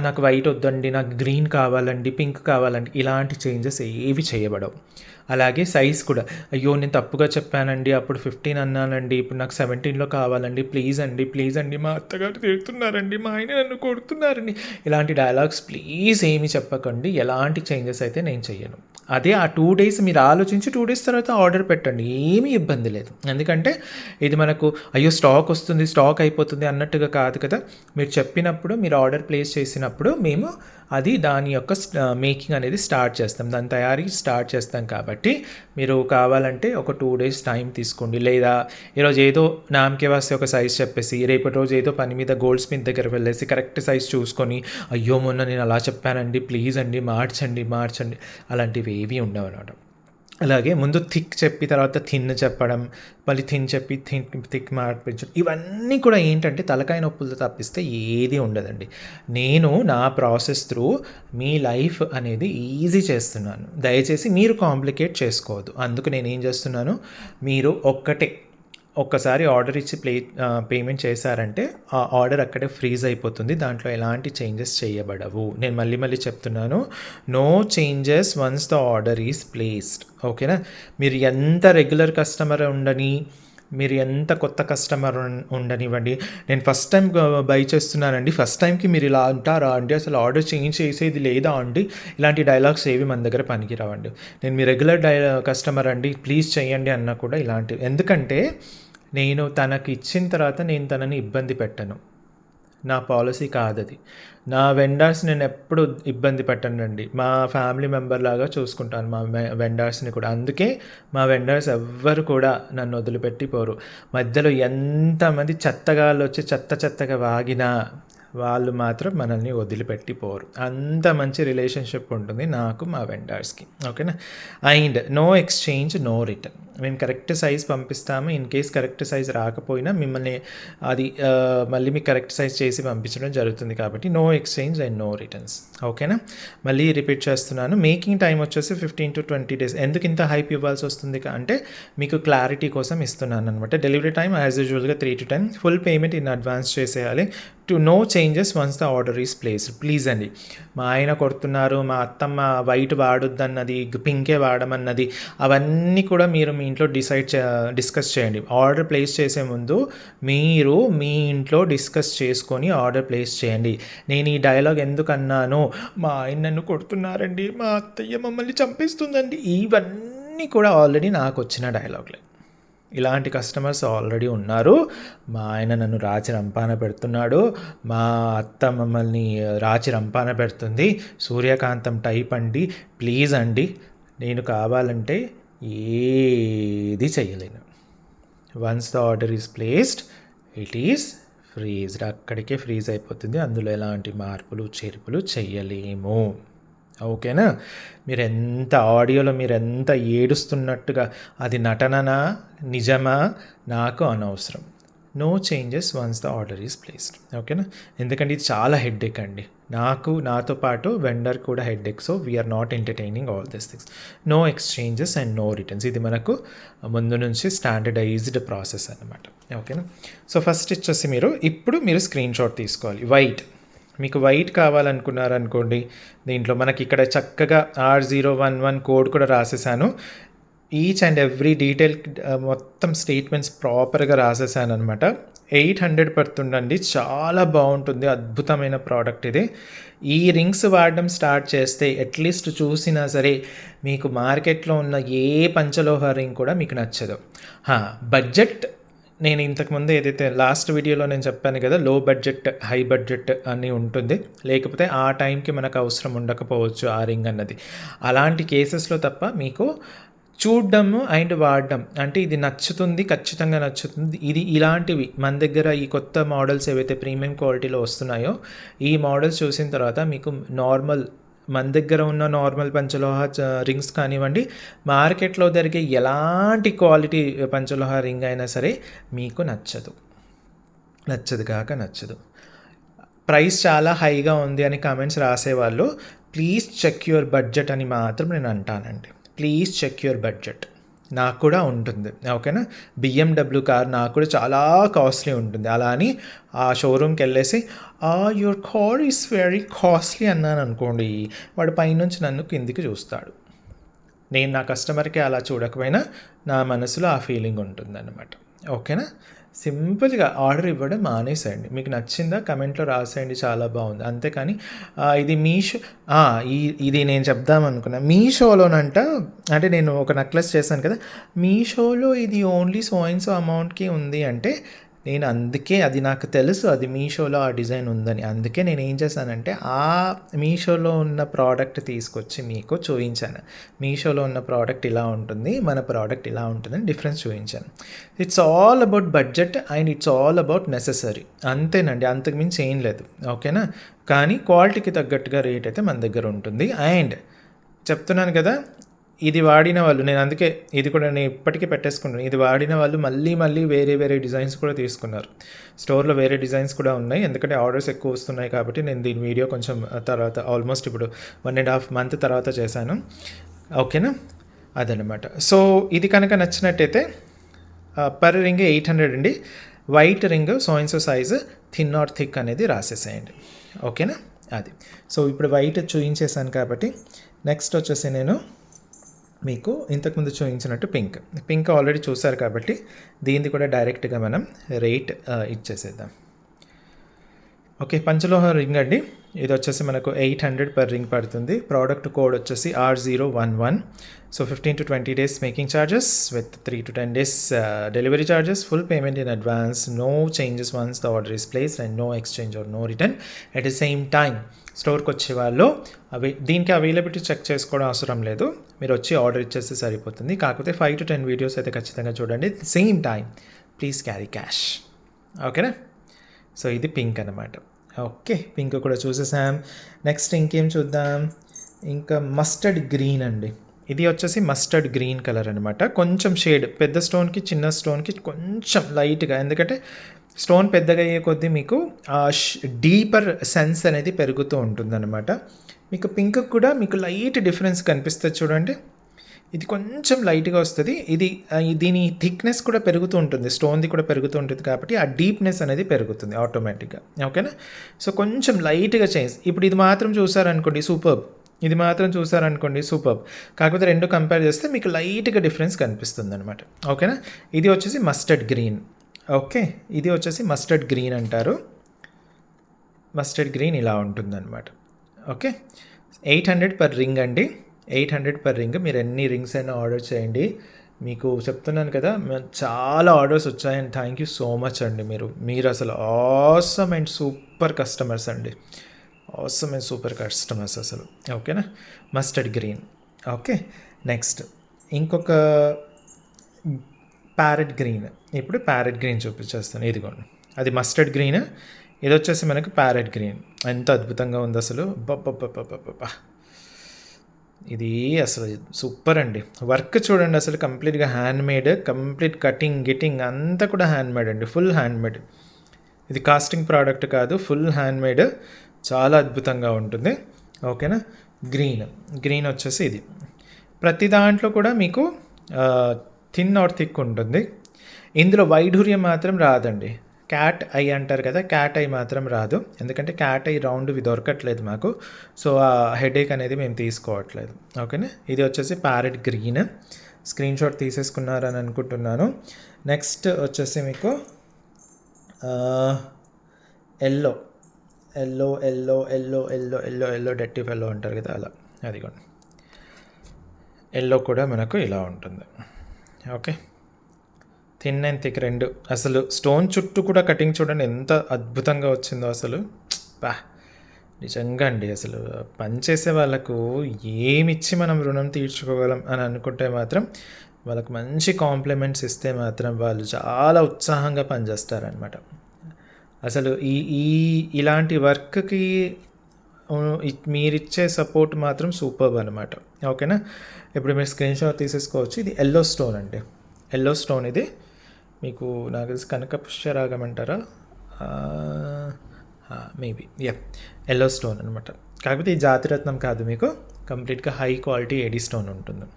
నాకు వైట్ వద్దండి, నాకు గ్రీన్ కావాలండి, పింక్ కావాలండి, ఇలాంటి చేంజెస్ ఏవి చేయబడవు. అలాగే సైజ్ కూడా, అయ్యో నేను తప్పుగా చెప్పానండి, అప్పుడు 15 అన్నానండి, ఇప్పుడు నాకు 17లో కావాలండి, ప్లీజ్ అండి, మా అత్తగారు తిడుతున్నారండి, మా ఆయన నన్ను కొడుతున్నారండి, ఇలాంటి డైలాగ్స్ ప్లీజ్ ఏమి చెప్పకండి. ఎలాంటి చేంజెస్ అయితే నేను చెయ్యను. అదే ఆ 2 days మీరు ఆలోచించి 2 days తర్వాత ఆర్డర్ పెట్టండి, ఏమీ ఇబ్బంది లేదు. ఎందుకంటే ఇది మనకు అయ్యో స్టాక్ వస్తుంది, స్టాక్ అయిపోతుంది అన్నట్టుగా కాదు కదా. మీరు చెప్పినప్పుడు, మీరు ఆర్డర్ ప్లేస్ చేసినప్పుడు మేము దాని యొక్క మేకింగ్ అనేది స్టార్ట్ చేస్తాం, దాని తయారీ స్టార్ట్ చేస్తాం. కాబట్టి మీరు కావాలంటే ఒక 2 days టైం తీసుకోండి. లేదా ఈరోజు ఏదో నామకే వాస్తే ఒక సైజ్ చెప్పేసి రేపటి రోజు ఏదో పని మీద గోల్డ్ స్మిత్ దగ్గర వెళ్ళేసి కరెక్ట్ సైజ్ చూసుకొని, అయ్యో మొన్న నేను అలా చెప్పానండి, ప్లీజ్ అండి మార్చండి, అలాంటివి ఏవి ఉండవు అన్నమాట. అలాగే ముందు థిక్ చెప్పి తర్వాత థిన్ చెప్పడం, మళ్ళీ థిన్ చెప్పి థిక్ మార్పించడం, ఇవన్నీ కూడా ఏంటంటే తలకాయ నొప్పులతో తప్పిస్తే ఏది ఉండదండి. నేను నా ప్రాసెస్ త్రూ మీ లైఫ్ అనేది ఈజీ చేస్తున్నాను. దయచేసి మీరు కాంప్లికేట్ చేసుకోవద్దు. అందుకు నేను ఏం చేస్తున్నాను, మీరు ఒక్కసారి ఆర్డర్ ఇచ్చి పేమెంట్ చేశారంటే ఆ ఆర్డర్ అక్కడే ఫ్రీజ్ అయిపోతుంది. దాంట్లో ఎలాంటి చేంజెస్ చేయబడవు. నేను మళ్ళీ చెప్తున్నాను, no changes once the order is placed. ఓకేనా. మీరు ఎంత రెగ్యులర్ కస్టమర్ ఉండని, మీరు ఎంత కొత్త కస్టమర్ ఉండనివ్వండి, నేను ఫస్ట్ టైం బై చేస్తున్నానండి, ఫస్ట్ టైంకి మీరు ఇలా అంటారా అండి, అసలు ఆర్డర్ చేంజ్ చేసేది లేదా అండి, ఇలాంటి డైలాగ్స్ ఏవి మన దగ్గర పనికిరావండి. నేను మీ రెగ్యులర్ కస్టమర్ అండి, ప్లీజ్ చేయండి అన్నా కూడా ఇలాంటివి. ఎందుకంటే నేను తనకి ఇచ్చిన తర్వాత నేను తనని ఇబ్బంది పెట్టను, నా పాలసీ కాదది. నా వెండర్స్ నేను ఎప్పుడు ఇబ్బంది పెట్టనండి, మా ఫ్యామిలీ మెంబర్ లాగా చూసుకుంటాను మా వెండర్స్ని కూడా. అందుకే మా వెండర్స్ ఎవ్వరు కూడా నన్ను వదిలిపెట్టి పోరు. మధ్యలో ఎంతమంది చెత్తగాళ్ళు వచ్చి చెత్తగా వాగినా వాళ్ళు మాత్రం మనల్ని వదిలిపెట్టి పోరు. అంత మంచి రిలేషన్షిప్ ఉంటుంది నాకు మా వెండర్స్కి. ఓకేనా. And no exchange, no return. మేము కరెక్ట్ సైజ్ పంపిస్తాము. ఇన్ కేస్ కరెక్ట్ సైజ్ రాకపోయినా మిమ్మల్ని మళ్ళీ మీకు కరెక్ట్ సైజ్ చేసి పంపించడం జరుగుతుంది. కాబట్టి no exchange and no returns. ఓకేనా. మళ్ళీ రిపీట్ చేస్తున్నాను, మేకింగ్ టైం వచ్చేసి 15 to 20 days. ఎందుకు ఇంత హైప్ ఇవ్వాల్సి వస్తుంది అంటే మీకు క్లారిటీ కోసం ఇస్తున్నాను అనమాట. డెలివరీ టైం యాజ్ యూజువల్గా 3 to 10. Full payment in advance చేసేయాలి. To no changes once the order is placed. Please అండి, మా ఆయన కొడుతున్నారు, మా అత్తమ్మ వైట్ వాడొద్దన్నది, పింకే వాడమన్నది, అవన్నీ కూడా మీరు మీ ఇంట్లో డిస్కస్ చేయండి. ఆర్డర్ ప్లేస్ చేసే ముందు మీరు మీ ఇంట్లో డిస్కస్ చేసుకొని ఆర్డర్ ప్లేస్ చేయండి. నేను ఈ డైలాగ్ ఎందుకు అన్నాను, మా ఆయన నన్ను కొడుతున్నారండి, మా అత్తయ్య మమ్మల్ని చంపేస్తుందండి, ఇవన్నీ కూడా ఆల్రెడీ నాకు వచ్చిన డైలాగ్లే. ఇలాంటి కస్టమర్స్ ఆల్రెడీ ఉన్నారు. మా ఆయన నన్ను రాచి రంపాన పెడుతున్నాడు, మా అత్త మమ్మల్ని రాచి రంపాన పెడుతుంది, సూర్యకాంతం టైప్ అండి, ప్లీజ్ అండి, నేను కావాలంటే ఏది చెయ్యలేను. Once the order is placed it is freezed, అక్కడికే ఫ్రీజ్ అయిపోతుంది. అందులో ఎలాంటి మార్పులు చేర్పులు చెయ్యలేము. ఓకేనా? మీరు ఎంత ఆడియోలో మీరు ఎంత ఏడుస్తున్నట్టుగా అది నటననా నిజమా నాకు అనవసరం. No changes once the order is placed. ఓకేనా? ఎందుకంటే ఇది చాలా హెడ్ఏక్ అండి, నాతో పాటు వెండర్ కూడా headache. So we are not entertaining all this things. No exchanges and no returns. ఇది మనకు ముందు నుంచి స్టాండర్డైజ్డ్ ప్రాసెస్ అనమాట. ఓకేనా? సో ఫస్ట్ వచ్చేసి ఇప్పుడు మీరు స్క్రీన్ షాట్ తీసుకోవాలి. మీకు వైట్ కావాలనుకున్నారనుకోండి, దీంట్లో మనకి ఇక్కడ చక్కగా R011 కోడ్ కూడా రాసేసాను. ఈచ్ అండ్ ఎవ్రీ డీటెయిల్ మొత్తం స్టేట్మెంట్స్ ప్రాపర్గా రాసేసాను అనమాట. 800 పడుతుందండి, చాలా బాగుంటుంది, అద్భుతమైన ప్రోడక్ట్ ఇది. ఈ రింగ్స్ వాడడం స్టార్ట్ చేస్తే అట్లీస్ట్ చూసినా సరే మీకు మార్కెట్లో ఉన్న ఏ పంచలోహ రింగ్ కూడా మీకు నచ్చదు. బడ్జెట్, నేను ఇంతకుముందు ఏదైతే లాస్ట్ వీడియోలో నేను చెప్పాను కదా, లో బడ్జెట్ హై బడ్జెట్ అని ఉంటుంది, లేకపోతే ఆ టైంకి మనకు అవసరం ఉండకపోవచ్చు ఆ రింగ్ అన్నది. అలాంటి కేసెస్లో తప్ప మీకు చూడడము అండ్ వాడడం అంటే ఇది నచ్చుతుంది, ఖచ్చితంగా నచ్చుతుంది. ఇది ఇలాంటివి మన దగ్గర ఈ కొత్త మోడల్స్ ఏవైతే ప్రీమియం క్వాలిటీలో వస్తున్నాయో ఈ మోడల్స్ చూసిన తర్వాత మీకు మన దగ్గర ఉన్న నార్మల్ పంచలోహ రింగ్స్ కానివ్వండి, మార్కెట్లో దొరికే ఎలాంటి క్వాలిటీ పంచలోహ రింగ్ అయినా సరే మీకు నచ్చదు ప్రైస్ చాలా హైగా ఉంది అని కామెంట్స్ రాసేవాళ్ళు, ప్లీజ్ చెక్ యువర్ బడ్జెట్ అని మాత్రం నేను అంటానండి. Please check your budget. నాకు కూడా ఉంటుంది. ఓకేనా? BMW కార్ నాకు కూడా చాలా కాస్ట్లీ ఉంటుంది. అలా అని ఆ షోరూమ్కి వెళ్ళేసి your car is very costly అన్నాను అనుకోండి, వాడు పైనుంచి నన్ను కిందికి చూస్తాడు. నేను నా కస్టమర్కి అలా చూడకపోయినా నా మనసులో ఆ ఫీలింగ్ ఉంటుందన్నమాట. ఓకేనా? సింపుల్గా ఆర్డర్ ఇవ్వడం మానేసేయండి. మీకు నచ్చిందా కమెంట్లో రాసేయండి, చాలా బాగుంది. అంతేకాని ఇది మీషో, ఇది నేను చెప్దామనుకున్నా, మీషోలోనంట, అంటే నేను ఒక నెక్లెస్ చేశాను కదా, మీషోలో ఇది ఓన్లీ సో అండ్ సో అమౌంట్కి ఉంది అంటే, నేను అందుకే అది నాకు తెలుసు అది మీషోలో ఆ డిజైన్ ఉందని, అందుకే నేను ఏం చేశానంటే ఆ మీషోలో ఉన్న ప్రోడక్ట్ తీసుకొచ్చి మీకు చూపించాను. మీషోలో ఉన్న ప్రోడక్ట్ ఇలా ఉంటుంది, మన ప్రోడక్ట్ ఇలా ఉంటుందని డిఫరెన్స్ చూపించాను. It's all about budget and it's all about necessary, అంతేనండి, అంతకుమించి ఏం లేదు. ఓకేనా? కానీ క్వాలిటీకి తగ్గట్టుగా రేట్ అయితే మన దగ్గర ఉంటుంది. అండ్ చెప్తున్నాను కదా, ఇది వాడిన వాళ్ళు, నేను అందుకే ఇది కూడా నేను ఇప్పటికీ పెట్టేసుకున్నాను, ఇది వాడిన వాళ్ళు మళ్ళీ వేరే డిజైన్స్ కూడా తీసుకున్నారు. స్టోర్లో వేరే డిజైన్స్ కూడా ఉన్నాయి, ఎందుకంటే ఆర్డర్స్ ఎక్కువ వస్తున్నాయి కాబట్టి నేను దీని వీడియో కొంచెం తర్వాత ఆల్మోస్ట్ ఇప్పుడు 1.5 month తర్వాత చేశాను. ఓకేనా? అదనమాట. సో ఇది కనుక నచ్చినట్టయితే పర్ రింగ్ 800 అండి. White ring so and so size thin or thick అనేది రాసేసేయండి. ఓకేనా? అది. సో ఇప్పుడు వైట్ చూపించేసాను కాబట్టి నెక్స్ట్ వచ్చేసి నేను మీకు ఇంతకుముందు చూపించినట్టు పింక్ ఆల్రెడీ చూసారు కాబట్టి దీన్ని కూడా డైరెక్ట్గా మనం రేట్ ఇచ్చేసేద్దాం. ఓకే, పంచలోహ రింగ్ అండి, ఇది వచ్చేసి మనకు 800 పర్ రింగ్ పడుతుంది. ప్రోడక్ట్ కోడ్ వచ్చేసి R011. So 15 to 20 days making charges with 3 to 10 days delivery charges, full payment in advance, no changes once the order is placed and no exchange or no return. At the same time స్టోర్కి వచ్చే వాళ్ళు దీనికి availability check చేసుకోవడం అవసరం లేదు, మీరు వచ్చి order ఇచ్చేస్తే సరిపోతుంది. కాకపోతే 5 to 10 వీడియోస్ అయితే ఖచ్చితంగా చూడండి. Same time please carry cash. ఓకేనా? సో ఇది పింక్ అనమాట. ఓకే, పింక్ కూడా చూసేసాం. నెక్స్ట్ ఇంకేం చూద్దాం, ఇంకా మస్టర్డ్ గ్రీన్ అండి. ఇది వచ్చేసి మస్టర్డ్ గ్రీన్ కలర్ అనమాట. కొంచెం షేడ్ పెద్ద స్టోన్కి చిన్న స్టోన్కి కొంచెం లైట్గా, ఎందుకంటే స్టోన్ పెద్దగా అయ్యే కొద్దీ మీకు డీపర్ సెన్స్ అనేది పెరుగుతూ ఉంటుందన్నమాట. మీకు పింక్ కూడా మీకు లైట్ డిఫరెన్స్ కనిపిస్తుంది చూడండి, ఇది కొంచెం లైట్గా వస్తుంది. దీని థిక్నెస్ కూడా పెరుగుతూ ఉంటుంది, స్టోన్ది కూడా పెరుగుతూ ఉంటుంది కాబట్టి ఆ డీప్నెస్ అనేది పెరుగుతుంది ఆటోమేటిక్గా. ఓకేనా? సో కొంచెం లైట్గా చేంజ్. ఇప్పుడు ఇది మాత్రం చూసారనుకోండి సూపర్బ్, ఇది మాత్రం చూసారనుకోండి సూపర్బ్, కాకపోతే రెండు కంపేర్ చేస్తే మీకు లైట్గా డిఫరెన్స్ కనిపిస్తుంది అనమాట. ఓకేనా? ఇది వచ్చేసి మస్టర్డ్ గ్రీన్. ఓకే, ఇది వచ్చేసి మస్టర్డ్ గ్రీన్ అంటారు. మస్టర్డ్ గ్రీన్ ఇలా ఉంటుందన్నమాట. ఓకే, 800 పర్ రింగ్ అండి. 800 పర్ రింగ్. మీరు ఎన్ని రింగ్స్ అయినా ఆర్డర్ చేయండి, మీకు చెప్తున్నాను కదా, చాలా ఆర్డర్స్ వచ్చాయి and thank you so much అండి. మీరు అసలు ఆసమ్ అండ్ సూపర్ కస్టమర్స్ అండి. ఆసమ్ అండ్ సూపర్ కస్టమర్స్ అసలు. ఓకేనా, మస్టర్డ్ గ్రీన్. ఓకే, నెక్స్ట్ ఇంకొక ప్యారెట్ గ్రీన్. ఇప్పుడు ప్యారెట్ గ్రీన్ చూపించేస్తాను, ఇదిగోండి. అది మస్టర్డ్ గ్రీన్, ఇది వచ్చేసి మనకు ప్యారెట్ గ్రీన్. ఎంత అద్భుతంగా ఉంది అసలు, బబ్బబ్బబ్బబ్బబ్బా. ఇది అసలు సూపర్ అండి. వర్క్ చూడండి అసలు, కంప్లీట్గా హ్యాండ్మేడ్, కంప్లీట్ కటింగ్ గిటింగ్ అంతా కూడా హ్యాండ్మేడ్ అండి, ఫుల్ హ్యాండ్మేడ్. ఇది కాస్టింగ్ ప్రోడక్ట్ కాదు, ఫుల్ హ్యాండ్మేడ్, చాలా అద్భుతంగా ఉంటుంది. ఓకేనా, గ్రీన్ వచ్చేసి ఇది. ప్రతి దాంట్లో కూడా మీకు థిన్ ఆర్ థిక్ ఉంటుంది. ఇందులో వైఢూర్యం మాత్రం రాదండి. క్యాట్ ఐ అంటారు కదా, క్యాట్ ఐ మాత్రం రాదు, ఎందుకంటే క్యాట్ ఐ రౌండ్వి దొరకట్లేదు మాకు. సో ఆ హెడేక్ అనేది మేము తీసుకోవట్లేదు. ఓకేనా, ఇది వచ్చేసి ప్యారెట్ గ్రీన్. స్క్రీన్ షాట్ తీసేసుకున్నారని అనుకుంటున్నాను. నెక్స్ట్ వచ్చేసి మీకు yellow yellow yellow yellow yellow yellow yellow డెట్టివ్ ఎల్లో అంటారు కదా, అలా అదిగోండి. ఎల్లో కూడా మనకు ఇలా ఉంటుంది. ఓకే, థిన్ అండ్ థిక్ రెండు. అసలు స్టోన్ చుట్టూ కూడా కటింగ్ చూడండి ఎంత అద్భుతంగా వచ్చిందో అసలు. బా, నిజంగా అండి, అసలు పనిచేసే వాళ్ళకు ఏమిచ్చి మనం రుణం తీర్చుకోగలం అని అనుకుంటే మాత్రం, వాళ్ళకు మంచి కాంప్లిమెంట్స్ ఇస్తే మాత్రం వాళ్ళు చాలా ఉత్సాహంగా పనిచేస్తారనమాట. అసలు ఇలాంటి వర్క్కి మీరిచ్చే సపోర్ట్ మాత్రం సూపర్బ్ అనమాట. ఓకేనా, ఇప్పుడు మీరు స్క్రీన్ షాట్ తీసేసుకోవచ్చు. ఇది ఎల్లో స్టోన్ అండి, ఎల్లో స్టోన్. ఇది మీకు నాకు తెలిసి కనక పుష్యరాగం అంటారా, మేబీ ఎల్లో స్టోన్ అనమాట. కాకపోతే ఈ జాతిరత్నం కాదు, మీకు కంప్లీట్గా హై క్వాలిటీ ఏడీ స్టోన్ ఉంటుంది.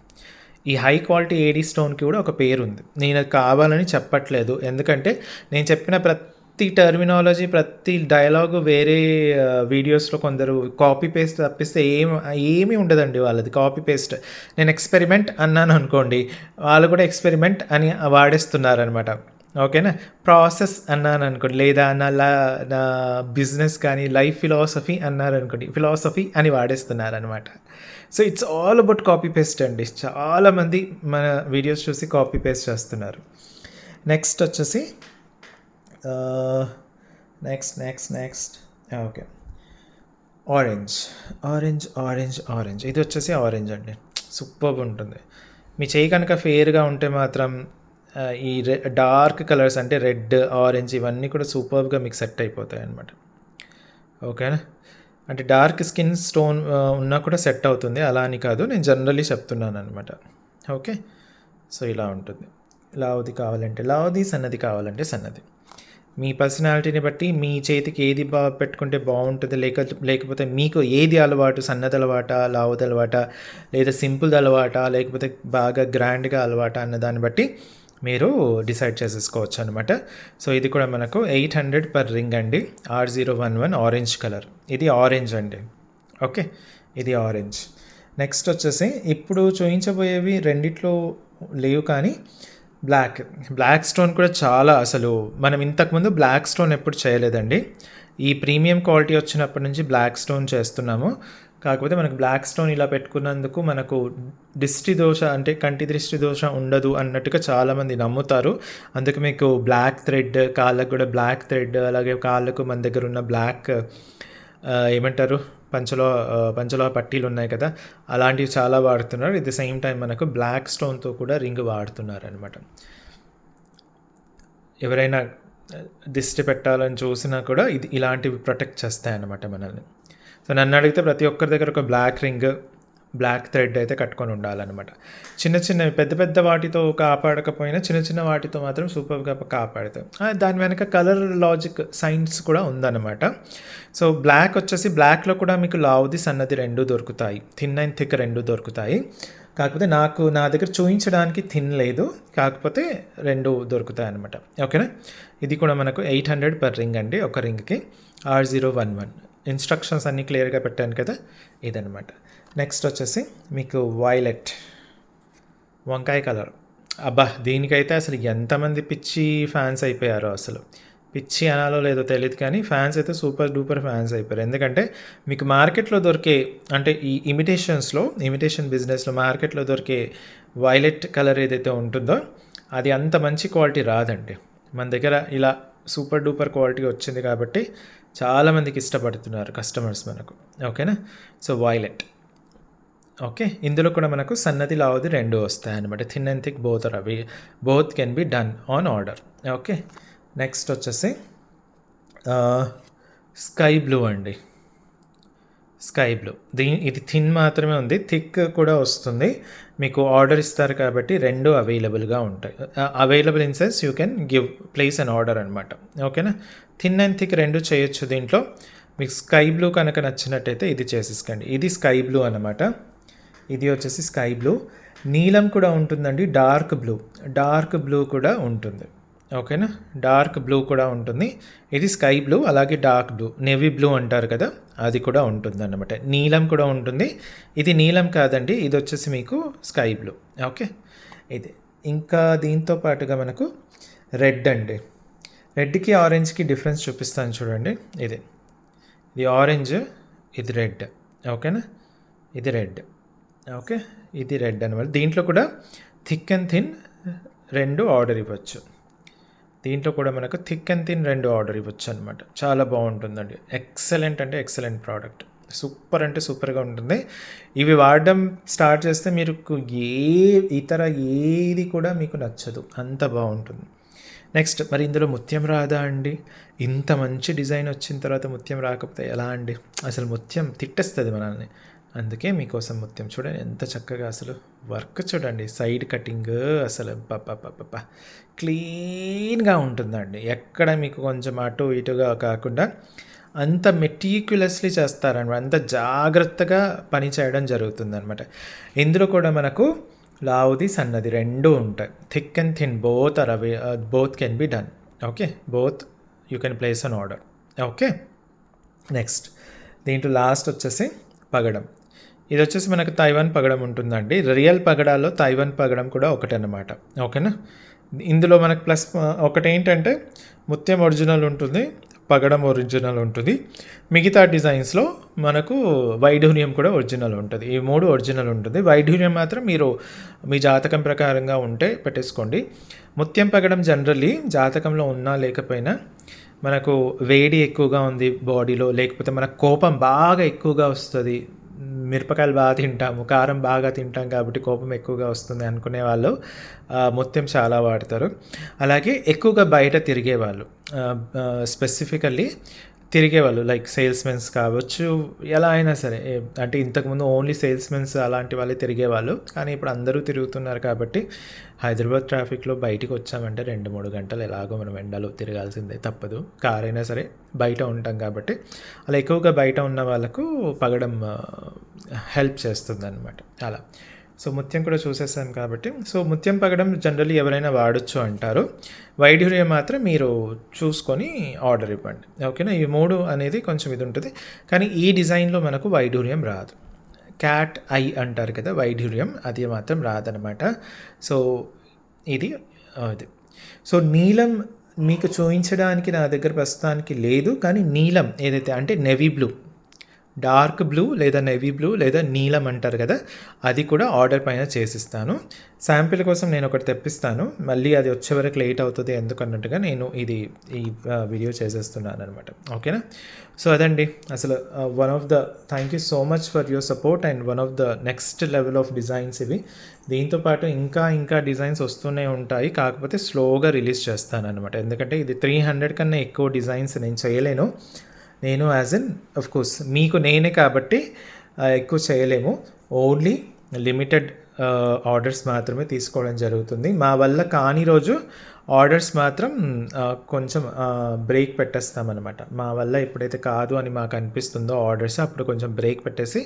ఈ హై క్వాలిటీ ఏడీ స్టోన్కి కూడా ఒక పేరు ఉంది. నేను అది కావాలని చెప్పట్లేదు, ఎందుకంటే నేను చెప్పిన ప్రతి టర్మినాలజీ, ప్రతి డైలాగు వేరే వీడియోస్లో కొందరు కాపీ పేస్ట్ తప్పిస్తే ఏమీ ఉండదండి వాళ్ళది, కాపీ పేస్ట్. నేను ఎక్స్పెరిమెంట్ అన్నాను అనుకోండి, వాళ్ళు కూడా ఎక్స్పెరిమెంట్ అని వాడేస్తున్నారనమాట. ఓకేనా, ప్రాసెస్ అన్నాను అనుకోండి, లేదా నా బిజినెస్ కానీ లైఫ్ ఫిలాసఫీ అన్నారనుకోండి, ఫిలాసఫీ అని వాడేస్తున్నారనమాట. So it's all about copy paste అండి. చాలామంది మన వీడియోస్ చూసి కాపీ పేస్ట్ చేస్తున్నారు. నెక్స్ట్ వచ్చేసి నెక్స్ట్ ఓకే, ఆరెంజ్. ఇది వచ్చేసి ఆరెంజ్ అండి, సూపర్గా ఉంటుంది. మీ చేయి కనుక ఫేర్గా ఉంటే మాత్రం ఈ డార్క్ కలర్స్ అంటే రెడ్, ఆరెంజ్ ఇవన్నీ కూడా సూపర్గా మీకు సెట్ అయిపోతాయి అన్నమాట. ఓకేనా, అంటే డార్క్ స్కిన్ స్టోన్ ఉన్నా కూడా సెట్ అవుతుంది, అలా అని కాదు, నేను జనరల్లీ చెప్తున్నాను అనమాట. ఓకే, సో ఇలా ఉంటుంది. లావుది కావాలంటే లావుది, సన్నది కావాలంటే సన్నది. మీ పర్సనాలిటీని బట్టి మీ చేతికి ఏది పెట్టుకుంటే బాగుంటుంది, లేకపోతే మీకు ఏది అలవాటు, సన్నది అలవాట, లావుది అలవాట, లేదా సింపుల్ అలవాట, లేకపోతే బాగా గ్రాండ్గా అలవాట అన్న దాన్ని బట్టి మీరు డిసైడ్ చేసేసుకోవచ్చు అనమాట. సో ఇది కూడా మనకు 800 పర్ రింగ్ అండి, R011 ఆరెంజ్ కలర్. ఇది ఆరెంజ్ అండి. ఓకే, ఇది ఆరెంజ్. నెక్స్ట్ వచ్చేసి ఇప్పుడు చూపించబోయేవి రెండిట్లో లేవు, కానీ బ్లాక్ స్టోన్ కూడా చాలా, అసలు మనం ఇంతకుముందు బ్లాక్ స్టోన్ ఎప్పుడు చేయలేదండి. ఈ ప్రీమియం క్వాలిటీ వచ్చినప్పటి నుంచి బ్లాక్ స్టోన్ చేస్తున్నాము. కాకపోతే మనకు బ్లాక్ స్టోన్ ఇలా పెట్టుకున్నందుకు మనకు దిష్టి దోష, అంటే కంటి దృష్టి దోష ఉండదు అన్నట్టుగా చాలామంది నమ్ముతారు. అందుకే మీకు బ్లాక్ థ్రెడ్, కాళ్ళకు కూడా బ్లాక్ థ్రెడ్, అలాగే కాళ్ళకు మన దగ్గర ఉన్న బ్లాక్ ఏమంటారు పంచలో పట్టీలు ఉన్నాయి కదా, అలాంటివి చాలా వాడుతున్నారు. ఎట్ ది సేమ్ టైం మనకు బ్లాక్ స్టోన్తో కూడా రింగ్ వాడుతున్నారు అనమాట. ఎవరైనా దిష్టి పెట్టాలని చూసినా కూడా ఇది ఇలాంటివి ప్రొటెక్ట్ చేస్తాయన్నమాట మనల్ని. సో నన్ను అడిగితే ప్రతి ఒక్కరి దగ్గర ఒక బ్లాక్ రింగ్, బ్లాక్ థ్రెడ్ అయితే కట్టుకొని ఉండాలన్నమాట. చిన్న పెద్ద వాటితో కాపాడకపోయినా చిన్న వాటితో మాత్రం సూపర్గా కాపాడుతాయి. దాని వెనక కలర్ లాజిక్ సైన్స్ కూడా ఉందన్నమాట. సో బ్లాక్ వచ్చేసి, బ్లాక్లో కూడా మీకు లావుది సన్నది రెండు దొరుకుతాయి, థిన్ అండ్ థిక్ రెండు దొరుకుతాయి. కాకపోతే నా దగ్గర చూపించడానికి థిన్ లేదు, కాకపోతే రెండు దొరుకుతాయి అనమాట. ఓకేనా, ఇది కూడా మనకు 800 పర్ రింగ్ అండి, ఒక రింగ్కి. R011 ఇన్స్ట్రక్షన్స్ అన్నీ క్లియర్గా పెట్టాను కదా, ఇదనమాట. నెక్స్ట్ వచ్చేసి మీకు వైలెట్, వంకాయ కలర్. అబ్బా, దీనికైతే అసలు ఎంతమంది పిచ్చి ఫ్యాన్స్ అయిపోయారో అసలు. పిచ్చి అనాలో లేదో తెలీదు కానీ ఫ్యాన్స్ అయితే సూపర్ డూపర్ ఫ్యాన్స్ అయిపోయారు. ఎందుకంటే మీకు మార్కెట్‌లో దొరికే అంటే ఈ ఇమిటేషన్ బిజినెస్‌లో మార్కెట్‌లో దొరికే వైలెట్ కలర్ ఏదైతే ఉంటుందో అది అంత మంచి క్వాలిటీ రాదండి. మన దగ్గర ఇలా సూపర్ డూపర్ క్వాలిటీ వచ్చింది కాబట్టి చాలామందికి ఇష్టపడుతున్నారు కస్టమర్స్ మనకు. ఓకేనా? So violet. ఓకే. ఇందులో కూడా మనకు సన్నది, లావుది 2 వస్తాయన్నమాట. Thin and thick both can be done on order. Okay. Next వచ్చేసి స్కై బ్లూ అండి. స్కై బ్లూ ఇది థిన్ మాత్రమే ఉంది, థిక్ కూడా వస్తుంది. మీకు ఆర్డర్ ఇస్తారు కాబట్టి 2 అవైలబుల్గా ఉంటాయి. Available in sense you can place an order అనమాట. ఓకేనా? థిన్ అండ్ థిక్ 2 చేయొచ్చు దీంట్లో. మీకు స్కై బ్లూ కనుక నచ్చినట్టయితే ఇది చేసేసుకోండి. ఇది స్కై బ్లూ అనమాట. ఇది వచ్చేసి స్కై బ్లూ. నీలం కూడా ఉంటుందండి, డార్క్ బ్లూ కూడా ఉంటుంది. ఓకేనా? డార్క్ బ్లూ కూడా ఉంటుంది. ఇది స్కై బ్లూ, అలాగే డార్క్ బ్లూ, నేవీ బ్లూ అంటారు కదా, అది కూడా ఉంటుంది అన్నమాట. నీలం కూడా ఉంటుంది. ఇది నీలం కాదండి, ఇది వచ్చేసి మీకు స్కై బ్లూ. ఓకే. ఇది ఇంకా దీంతో పాటుగా మనకు రెడ్ అండి. రెడ్కి ఆరెంజ్కి డిఫరెన్స్ చూపిస్తాను చూడండి. ఇది ఆరెంజ్, ఇది రెడ్. ఓకేనా? ఇది రెడ్. ఓకే. ఇది రెడ్ అనమాట. దీంట్లో కూడా థిక్ అండ్ థిన్ 2 ఆర్డర్ ఇవ్వచ్చు. దీంట్లో కూడా మనకు థిక్ అండ్ థిన్ 2 ఆర్డర్ ఇవ్వచ్చు అనమాట. చాలా బాగుంటుందండి. ఎక్సలెంట్ అంటే ఎక్సలెంట్ ప్రోడక్ట్. సూపర్ అంటే సూపర్గా ఉంటుంది. ఇవి వాడడం స్టార్ట్ చేస్తే మీరు ఏది కూడా మీకు నచ్చదు, అంత బాగుంటుంది. నెక్స్ట్, మరి ఇందులో ముత్యం రాదా అండి? ఇంత మంచి డిజైన్ వచ్చిన తర్వాత ముత్యం రాకపోతే ఎలా అండి? అసలు ముత్యం తిట్టేస్తుంది మనల్ని. అందుకే మీకోసం ముత్యం చూడండి ఎంత చక్కగా, అసలు వర్క్ చూడండి, సైడ్ కటింగ్ అసలు క్లీన్గా ఉంటుందండి. ఎక్కడ మీకు కొంచెం అటు ఇటుగా కాకుండా అంత మెటిక్యులస్లీ చేస్తారనమాట, అంత జాగ్రత్తగా పని చేయడం జరుగుతుందనమాట. ఇందులో కూడా మనకు లావుది, సన్నది 2 ఉంటాయి. Thick and thin both can be done. Okay. Both you can place an order. Okay. Next, దీంట్లో లాస్ట్ వచ్చేసి పగడం. ఇది వచ్చేసి మనకు తైవాన్ పగడం ఉంటుందండి. రియల్ పగడాలో తైవాన్ పగడం కూడా ఒకటన్నమాట. ఓకేనా? ఇందులో మనకు ప్లస్ ఒకటేంటంటే ముత్యం ఒరిజినల్ ఉంటుంది, పగడం ఒరిజినల్ ఉంటుంది. మిగతా డిజైన్స్లో మనకు వైఢూర్యం కూడా ఒరిజినల్ ఉంటుంది. ఈ 3 ఒరిజినల్ ఉంటుంది. వైఢూర్యం మాత్రం మీరు మీ జాతకం ప్రకారంగా ఉంటే పెట్టేసుకోండి. ముత్యం పగడం జనరల్లీ జాతకంలో ఉన్నా లేకపోయినా మనకు వేడి ఎక్కువగా ఉంది బాడీలో, లేకపోతే మనకు కోపం బాగా ఎక్కువగా వస్తుంది, మిరపకాయలు బాగా తింటాము, కారం బాగా తింటాం కాబట్టి కోపం ఎక్కువగా వస్తుంది అనుకునే వాళ్ళు ముత్యం చాలా వాడతారు. అలాగే ఎక్కువగా బయట తిరిగేవాళ్ళు, స్పెసిఫికల్లీ తిరిగేవాళ్ళు లైక్ సేల్స్మెన్స్ కావచ్చు, ఎలా అయినా సరే. అంటే ఇంతకుముందు ఓన్లీ సేల్స్మెన్స్ అలాంటి వాళ్ళే తిరిగేవాళ్ళు, కానీ ఇప్పుడు అందరూ తిరుగుతున్నారు కాబట్టి హైదరాబాద్ ట్రాఫిక్లో బయటికి వచ్చామంటే 2-3 గంటలు ఎలాగో మనం ఎండలో తిరగాల్సిందే, తప్పదు. కార్ అయినా సరే బయట ఉంటాం కాబట్టి అలా ఎక్కువగా బయట ఉన్న వాళ్ళకు పగడం హెల్ప్ చేస్తుంది అనమాట. అలా సో ముత్యం కూడా చూసేసాం కాబట్టి, సో ముత్యం పగడం జనరల్లీ ఎవరైనా వాడచ్చు అంటారు. వైఢూర్యం మాత్రం మీరు చూసుకొని ఆర్డర్ ఇవ్వండి. ఓకేనా? ఈ 3 అనేది కొంచెం ఇది ఉంటుంది, కానీ ఈ డిజైన్లో మనకు వైఢూర్యం రాదు. క్యాట్ ఐ అంటారు కదా, వైఢూర్యం, అది మాత్రం రాదనమాట. సో ఇది సో నీలం మీకు చూపించడానికి నా దగ్గర ప్రస్తుతానికి లేదు, కానీ నీలం ఏదైతే అంటే నెవీ బ్లూ, డార్క్ బ్లూ లేదా నెవీ బ్లూ లేదా నీలం అంటారు కదా, అది కూడా ఆర్డర్ పైన చేసిస్తాను. శాంపిల్ కోసం నేను ఒకటి తెప్పిస్తాను, మళ్ళీ అది వచ్చే వరకు లేట్ అవుతుంది ఎందుకన్నట్టుగా నేను ఈ వీడియో చేసేస్తున్నాను అనమాట. ఓకేనా? సో అదండి అసలు thank you so much for your support and one of the next level of designs ఇవి. దీంతోపాటు ఇంకా డిజైన్స్ వస్తూనే ఉంటాయి, కాకపోతే స్లోగా రిలీజ్ చేస్తాను అనమాట. ఎందుకంటే ఇది 300 కన్నా ఎక్కువ డిజైన్స్ నేను చేయలేను. నేను ఆఫ్ కోర్స్ మీకు నేనే కాబట్టి ఎక్కువ చేయలేము, ఓన్లీ లిమిటెడ్ ఆర్డర్స్ మాత్రమే తీసుకోవడం జరుగుతుంది. మా వల్ల కాని రోజు ఆర్డర్స్ మాత్రం కొంచెం బ్రేక్ పెట్టేస్తామన్నమాట. మా వల్ల ఎప్పుడైతే కాదు అని మాకు అనిపిస్తుందో ఆర్డర్స్, అప్పుడు కొంచెం బ్రేక్ పెట్టేసి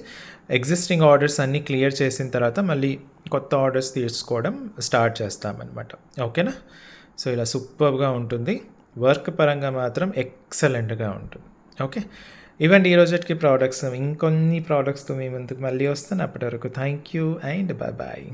ఎగ్జిస్టింగ్ ఆర్డర్స్ అన్నీ క్లియర్ చేసిన తర్వాత మళ్ళీ కొత్త ఆర్డర్స్ తీసుకోవడం స్టార్ట్ చేస్తామన్నమాట. ఓకేనా? సో ఇలా సూపర్గా ఉంటుంది, వర్క్ పరంగా మాత్రం ఎక్సలెంట్గా ఉంటుంది. ఓకే, ఇవండి ఈరోజుకి ప్రోడక్ట్స్. ఇంకొన్ని ప్రోడక్ట్స్తో మీ ముందుకు మళ్ళీ వస్తాను. అప్పటి వరకు థ్యాంక్ యూ అండ్ బాయ్.